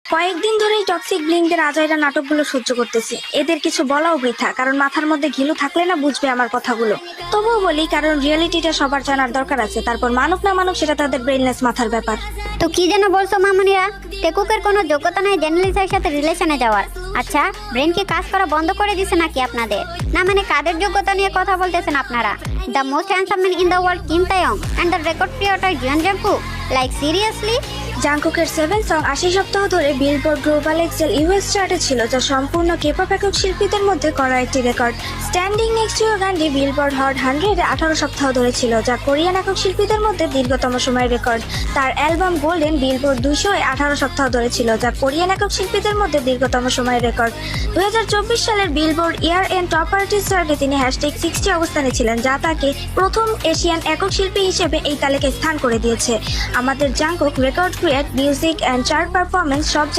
কয়েকদিন ধরেই টক্সিক ব্লিংদের আজাইরা নাটকগুলো সহ্য করতেছি। এদের কিছু বলাও বৃথা, কারণ মাথার মধ্যে ঘিলু থাকলে না বুঝবে আমার কথাগুলো। তবুও বলি, কারণ রিয়েলিটিটা সবার জানার দরকার আছে। তারপর মানুক না মানুক সেটা তাদের ব্রেনলেস মাথার ব্যাপার। তো কি যেন বলছো মামুনিরা? টেকুকের কোনো যোগ্যতা নাই জেনারেলিসের সাথে রিলেশনে যাওয়ার। আচ্ছা, ব্রেন কি কাজ করা বন্ধ করে দিছে নাকি আপনাদের? না মানে কাদের যোগ্যতা নিয়ে কথা বলতেছেন আপনারা? The most handsome man in the world Kim Taehyung and the record creator Jeon Jungkook, like seriously? জাংকুকের 7 সং 80 সপ্তাহ ধরে বিলবোর্ড গ্লোবাল এক্সেল ইউএস চার্টে ছিল, যা সম্পূর্ণ কেপপ একক শিল্পীদের মধ্যে করা একটি record. Standing next to your গানটি বিলবোর্ড হট 100-এ 18 সপ্তাহ ধরে ছিল, যা কোরিয়ান একক শিল্পীদের মধ্যে দীর্ঘতম সময়ের রেকর্ড। তার অ্যালবাম গোল্ডেন বিলবোর্ড 200-এ 18 সপ্তাহ ধরে ছিল, যা কোরিয়ান একক শিল্পীদের মধ্যে দীর্ঘতম সময়ের রেকর্ড। 2024 সালের Billboard year end top artist চার্টে তিনি #60 অবস্থানে ছিলেন, যা তাকে প্রথম এশিয়ান একক শিল্পী হিসেবে এই তালিকায় স্থান করে দিয়েছে। আমাদের Jungkook record create, music and chart performance সব